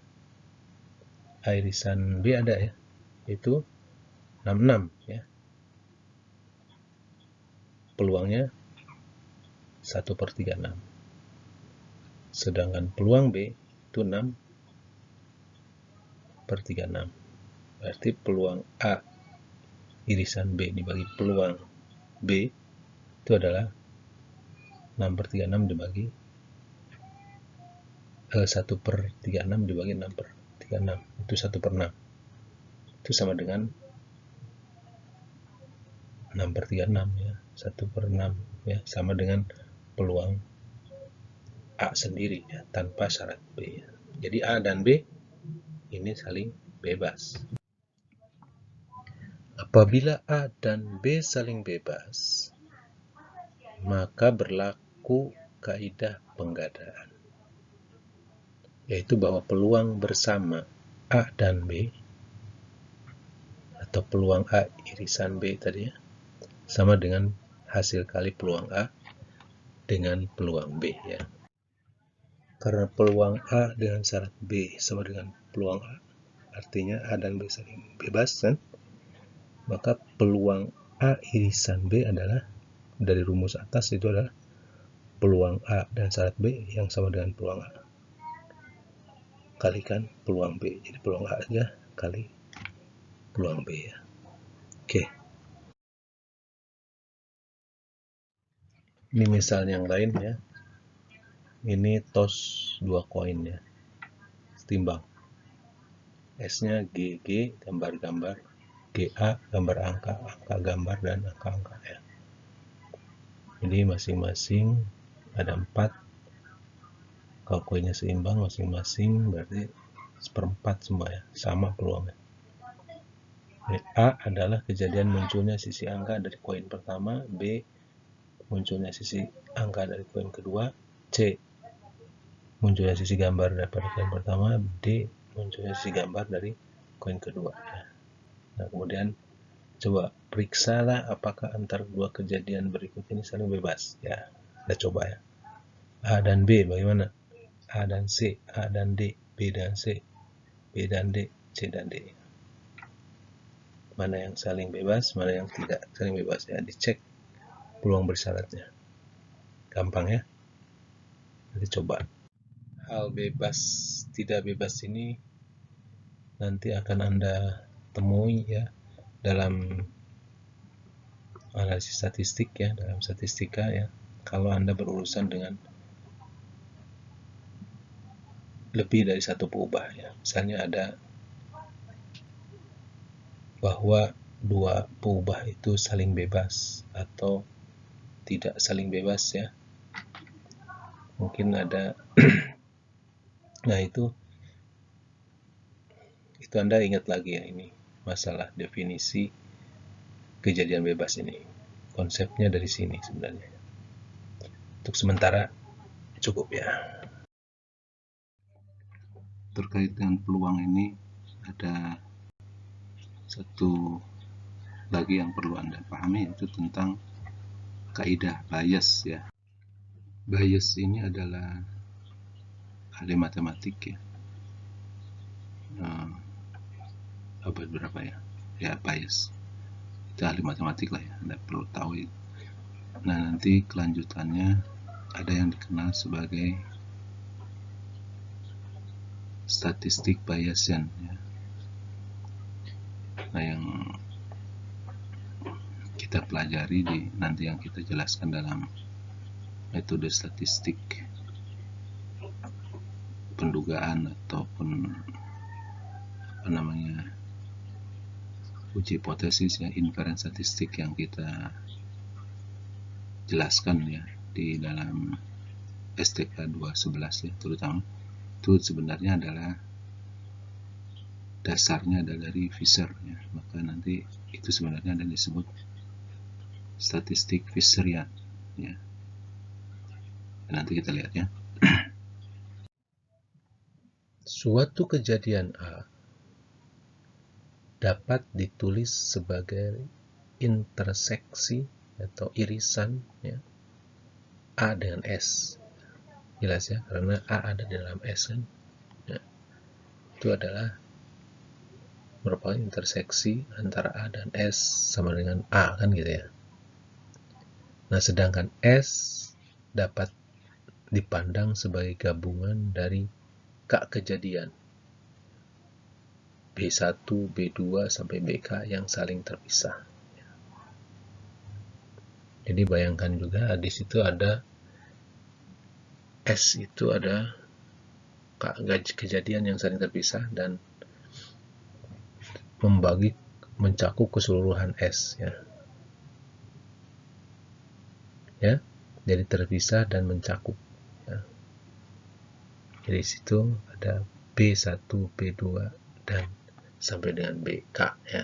S1: A irisan B ada ya, itu 66 ya. Peluangnya 1/36. Sedangkan peluang B itu 6/36. Berarti peluang A irisan B dibagi peluang B itu adalah 6/36 dibagi 1/36 dibagi 6/36 itu 1/6. Itu sama dengan 6/36 ya. 1/6 ya, sama dengan peluang A sendiri ya, tanpa syarat B ya. Jadi A dan B ini saling bebas. Apabila A dan B saling bebas, maka berlaku kaidah penggadaan, yaitu bahwa peluang bersama A dan B atau peluang A irisan B tadi ya, sama dengan hasil kali peluang A dengan peluang B ya. Karena peluang A dengan syarat B sama dengan peluang A, artinya A dan B saling bebas kan? Maka peluang A irisan B adalah dari rumus atas itu adalah peluang A dan syarat B yang sama dengan peluang A kalikan peluang B. Jadi peluang A aja kali peluang B ya. Oke. Ini misal yang lain ya. Ini tos 2 koin ya. Timbang. S-nya GG gambar-gambar, GA gambar angka, angka gambar, dan angka-angka ya. Jadi masing-masing ada 4. Kalau koinnya seimbang masing-masing berarti 1/4 semua ya, sama peluangnya. A adalah kejadian munculnya sisi angka dari koin pertama, B munculnya sisi angka dari koin kedua, C munculnya sisi gambar daripada koin pertama, D munculnya sisi gambar dari koin kedua. Nah, kemudian coba periksalah apakah antara dua kejadian berikut ini saling bebas. Ya, kita coba ya. A dan B bagaimana? A dan C, A dan D, B dan C, B dan D, C dan D. mana yang saling bebas, mana yang tidak saling bebas ya, dicek peluang bersyaratnya. Gampang ya. Nanti coba. Hal bebas tidak bebas ini nanti akan Anda temui ya dalam analisis statistik ya, dalam statistika ya. Kalau Anda berurusan dengan lebih dari satu peubah ya. Misalnya ada bahwa dua peubah itu saling bebas atau tidak saling bebas ya. Mungkin ada nah itu Anda ingat lagi ya, ini masalah definisi kejadian bebas ini. Konsepnya dari sini sebenarnya. Untuk sementara cukup ya. Terkait dengan peluang ini ada satu lagi yang perlu Anda pahami, yaitu tentang kaidah bias ya. Bias ini adalah ahli matematik ya. Abad berapa ya? Ya, bias. Itu ahli matematik lah ya, Anda perlu tahu itu. Nah, nanti kelanjutannya ada yang dikenal sebagai statistik Bayesian ya. Nah, yang kita pelajari nanti yang kita jelaskan dalam metode statistik pendugaan ataupun uji hipotesis ya, inference statistik yang kita jelaskan ya di dalam STK 211 ya, terutama itu sebenarnya adalah dasarnya adalah dari Fisher ya. Maka nanti itu sebenarnya ada disebut statistik Fisherian ya. Nanti kita lihat ya. Suatu kejadian A dapat ditulis sebagai interseksi atau irisan ya, A dengan S. Jelas ya, karena A ada di dalam S kan ya. Itu adalah merupakan interseksi antara A dan S sama dengan A kan gitu ya. Nah, sedangkan S dapat dipandang sebagai gabungan dari K kejadian B1, B2 sampai BK yang saling terpisah. Jadi bayangkan juga di situ ada S, itu ada K kejadian yang saling terpisah dan mencakup keseluruhan S ya. Ya, jadi terpisah dan mencakup ya. Jadi situ ada B1, B2 dan sampai dengan BK ya.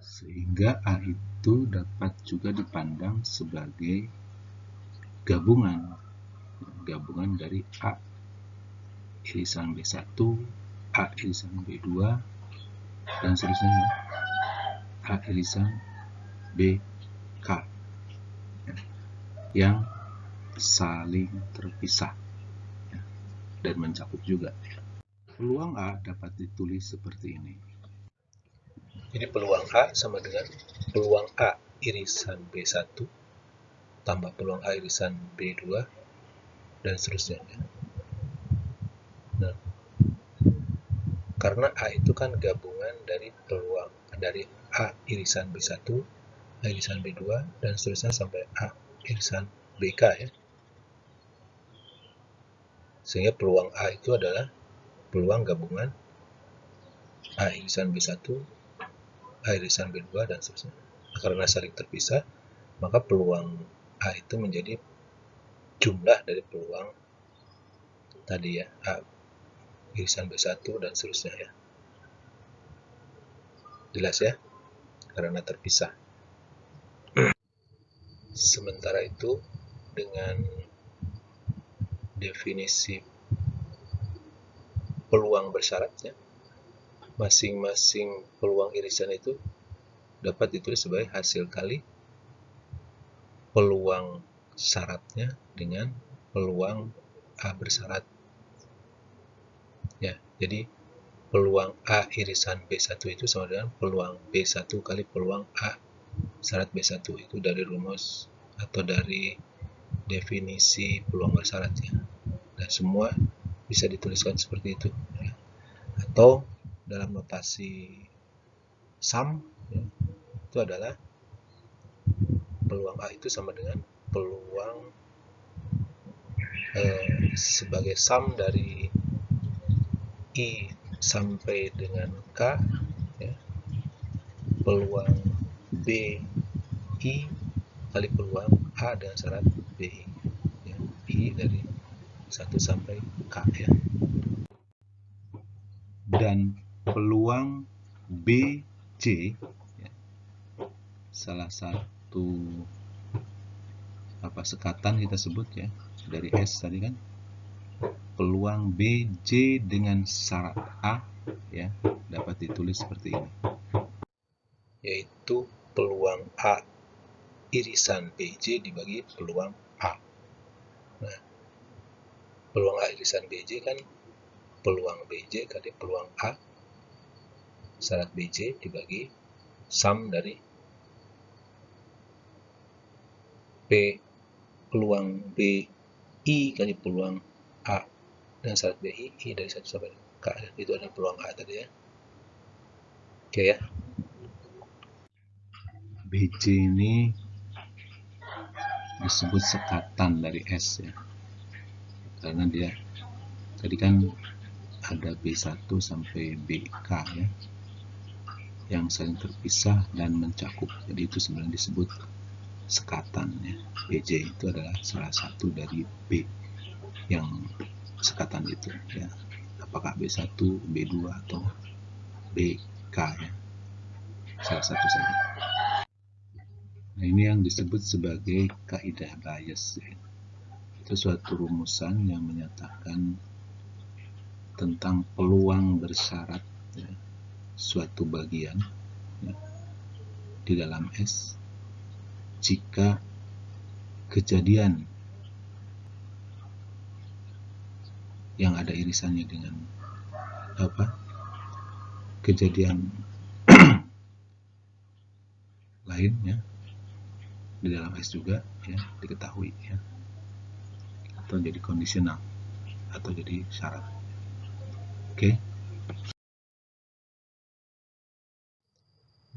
S1: Sehingga A itu dapat juga dipandang sebagai gabungan dari A irisan B1, A irisan B2 dan seterusnya, A irisan BK yang saling terpisah ya, dan mencakup juga. Peluang A dapat ditulis seperti ini. Jadi peluang A sama dengan peluang A irisan B1 tambah peluang A irisan B2 dan seterusnya. Nah, karena A itu kan gabungan dari peluang dari A irisan B1, A irisan B2 dan seterusnya sampai A irisan BK ya. Sehingga peluang A itu adalah peluang gabungan A irisan B1, A irisan B2 dan seterusnya. Karena saling terpisah, maka peluang A itu menjadi jumlah dari peluang tadi ya, A irisan B1 dan seterusnya ya. Jelas ya? Karena terpisah. Sementara itu dengan definisi peluang bersyaratnya, masing-masing peluang irisan itu dapat ditulis sebagai hasil kali peluang syaratnya dengan peluang A bersyarat ya. Jadi peluang A irisan B1 itu sama dengan peluang B1 kali peluang A syarat B1. Itu dari rumus atau dari definisi peluang bersyaratnya. Dan semua bisa dituliskan seperti itu. Atau dalam notasi sum, itu adalah peluang A itu sama dengan peluang sebagai sum dari I sampai dengan K, ya, peluang BI kali peluang A dengan syarat BI, ya, I dari 1 sampai K, ya. Dan peluang BC, ya, salah satu sekatan kita sebut, ya, dari S tadi kan, peluang BJ dengan syarat A, ya, dapat ditulis seperti ini, yaitu peluang A irisan BJ dibagi peluang A. Nah, peluang A irisan BJ kan peluang BJ kali peluang A syarat BJ dibagi sum dari peluang BI kali peluang A dan syarat BI, I dari 1 sampai K, itu adalah peluang A tadi, ya. Oke, ya. BJ ini disebut sekatan dari S, ya, karena dia tadi kan ada B1 sampai BK, ya, yang saling terpisah dan mencakup, jadi itu sebenarnya disebut sekatan, ya. BJ itu adalah salah satu dari B yang sekatan itu, ya, apakah B1, B2 atau BK, ya, salah satu saja. Nah, ini yang disebut sebagai kaidah Bayes, ya. Itu suatu rumusan yang menyatakan tentang peluang bersyarat, ya, suatu bagian, ya, di dalam S jika kejadian yang ada irisannya dengan kejadian lainnya di dalam S juga, ya, diketahui, ya, atau jadi kondisional atau jadi syarat. Oke.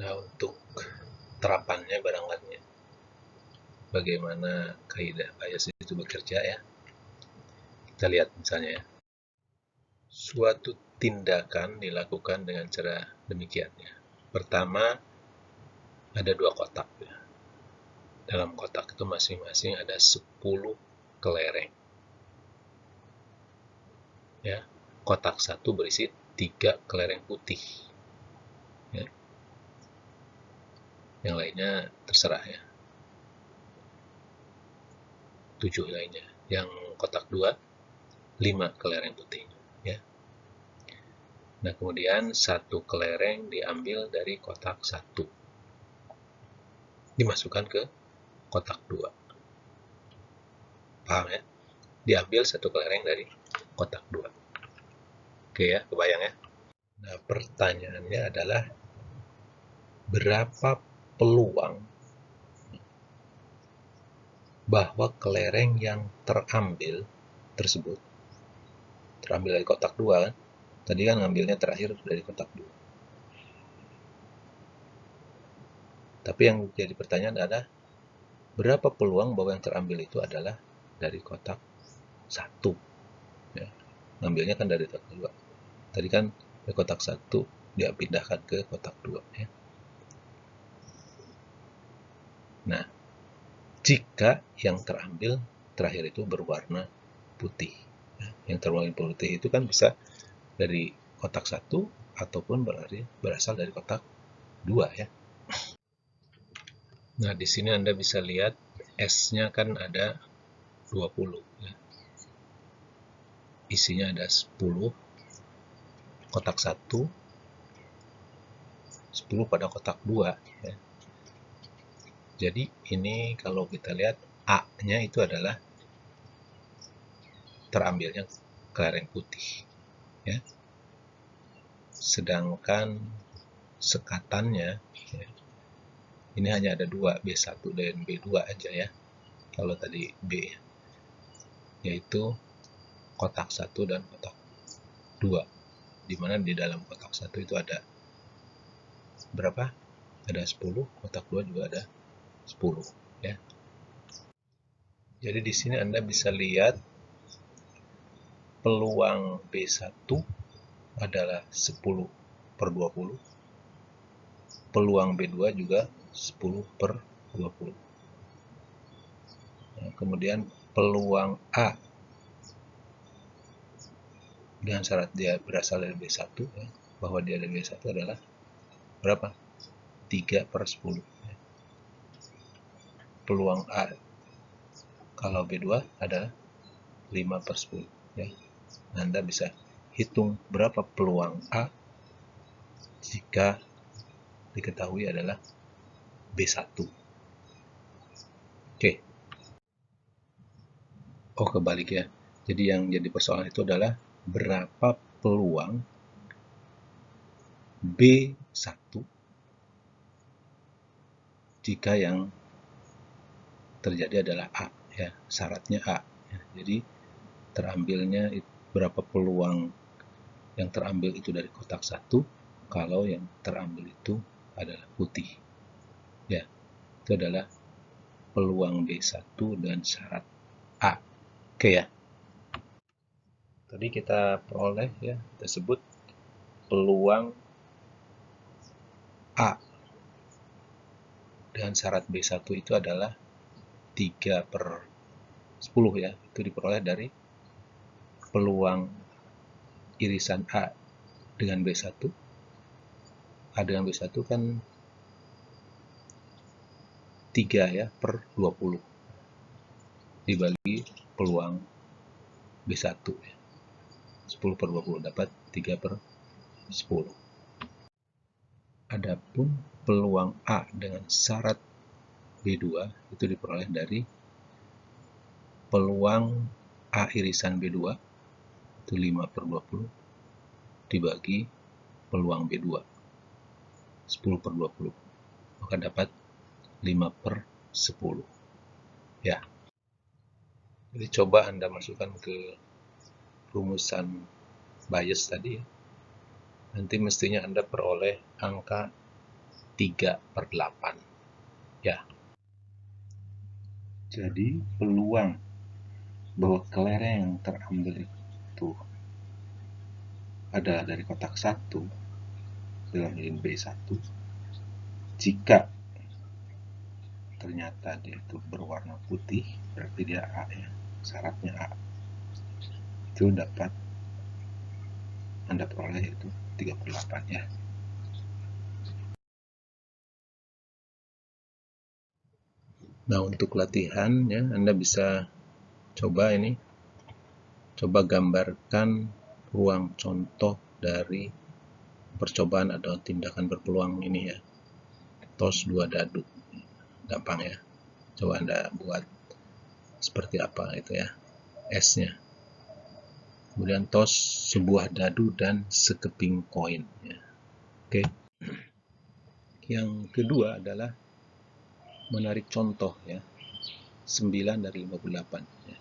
S1: Nah, untuk terapannya barangkali bagaimana kaidah Bayes itu bekerja, ya. Kita lihat misalnya, ya. Suatu tindakan dilakukan dengan cara demikian, ya. Pertama, ada 2 kotak, ya. Dalam kotak itu masing-masing ada 10 kelereng, ya. Kotak 1 berisi 3 kelereng putih, ya. Yang lainnya terserah, ya, 7 lainnya. Yang kotak 2 5 kelereng putih, ya. Nah, kemudian 1 kelereng diambil dari kotak 1, dimasukkan ke kotak 2. Paham, ya? Diambil 1 kelereng dari kotak 2. Oke, ya, kebayang, ya? Nah, pertanyaannya adalah berapa peluang bahwa kelereng yang terambil tersebut, terambil dari kotak 2 kan? Tadi kan ngambilnya terakhir dari kotak 2. Tapi yang jadi pertanyaan adalah berapa peluang bahwa yang terambil itu adalah dari kotak 1, ya. Ngambilnya kan dari kotak 2. Tadi kan dari kotak 1 dia pindahkan ke kotak 2, ya. Nah, jika yang terambil terakhir itu berwarna putih, ya. Yang terwarna putih itu kan bisa dari kotak 1 ataupun berasal dari kotak 2, ya. Nah, di sini Anda bisa lihat S-nya kan ada 20, ya. Isinya ada 10 kotak 1, 10 pada kotak 2, ya. Jadi ini kalau kita lihat A-nya itu adalah terambilnya kelereng putih, ya. sedangkan sekatannya ya, ini hanya ada dua, B1 dan B2 aja ya. Kalau tadi B, yaitu kotak 1 dan kotak 2, dimana di dalam kotak 1 itu ada berapa? Ada 10, kotak 2 juga ada 10 ya. Jadi di sini Anda bisa lihat peluang B1 adalah 10 per 20, peluang B2 juga 10 per 20. Nah, kemudian peluang A dengan syarat dia berasal dari B1 ya, bahwa dia dari B1 adalah berapa? 3 per 10 ya. Peluang A kalau B2 adalah 5 per 10 ya. Anda bisa hitung berapa peluang A jika diketahui adalah B1. Oke. Oh, kebalik ya. Jadi yang jadi persoalan itu adalah berapa peluang B1 jika yang terjadi adalah A ya, syaratnya A ya. Jadi terambilnya berapa peluang yang terambil itu dari kotak 1 kalau yang terambil itu adalah putih ya. Itu adalah peluang B1 dan syarat A. Oke ya. Tadi kita peroleh ya, kita sebut peluang A dengan syarat B1 itu adalah 3 per 10 ya. Itu diperoleh dari peluang irisan A dengan B1. A dengan B1 kan 3 ya per 20 dibagi peluang B1 ya. 10 per 20 dapat 3 per 10. Adapun peluang A dengan syarat B2 itu diperoleh dari peluang A irisan B2 itu 5 per 20 dibagi peluang B2 10 per 20, maka dapat 5 per 10 ya. Jadi coba Anda masukkan ke rumusan Bayes tadi ya. Nanti mestinya Anda peroleh angka 3 per 8 ya. Jadi peluang bahwa kelereng yang terambil itu adalah dari kotak 1 dalam ini B1 jika ternyata dia itu berwarna putih, berarti dia A ya, syaratnya A, itu dapat Anda peroleh itu 3 per 8 ya. Nah, untuk latihan ya, Anda bisa coba ini, coba gambarkan ruang contoh dari percobaan atau tindakan berpeluang ini ya. Tos 2 dadu. Gampang ya. Coba Anda buat seperti apa itu ya, S-nya. Kemudian tos sebuah dadu dan sekeping koin ya. Oke. Yang kedua adalah menarik contoh ya, 9 dari 58 ya.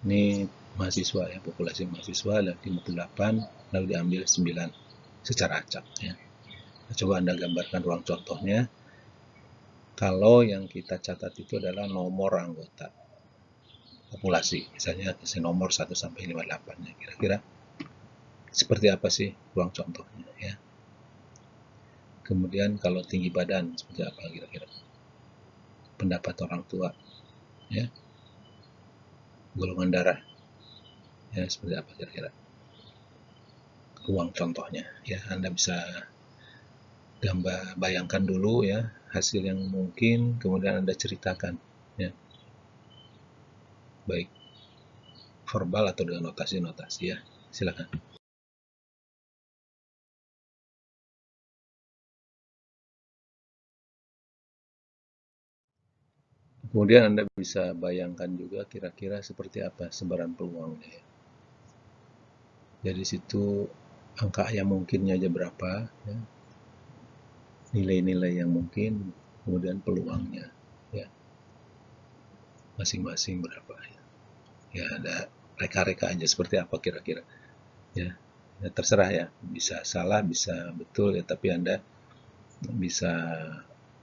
S1: Ini mahasiswa ya, populasi mahasiswa ada 58 lalu diambil 9 secara acak ya. Nah, coba Anda gambarkan ruang contohnya. Kalau yang kita catat itu adalah nomor anggota populasi, misalnya nomor 1 sampai 58 ya. Kira-kira seperti apa sih ruang contohnya ya. Kemudian kalau tinggi badan seperti apa kira-kira, pendapat orang tua ya, golongan darah ya, seperti apa kira-kira ruang contohnya ya. Anda bisa bayangkan dulu ya hasil yang mungkin, kemudian Anda ceritakan ya, baik verbal atau dengan notasi-notasi ya. Silakan. Kemudian Anda bisa bayangkan juga kira-kira seperti apa sebaran peluangnya ya. Jadi situ angka yang mungkinnya aja berapa, ya. Nilai-nilai yang mungkin, kemudian peluangnya, ya, masing-masing berapa, ya. Ya, ada reka-reka aja seperti apa kira-kira, ya. Ya terserah ya, bisa salah, bisa betul ya, tapi Anda bisa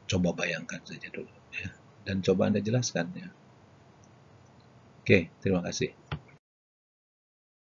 S1: coba bayangkan saja dulu, ya, dan coba Anda jelaskan, ya. Oke, terima kasih.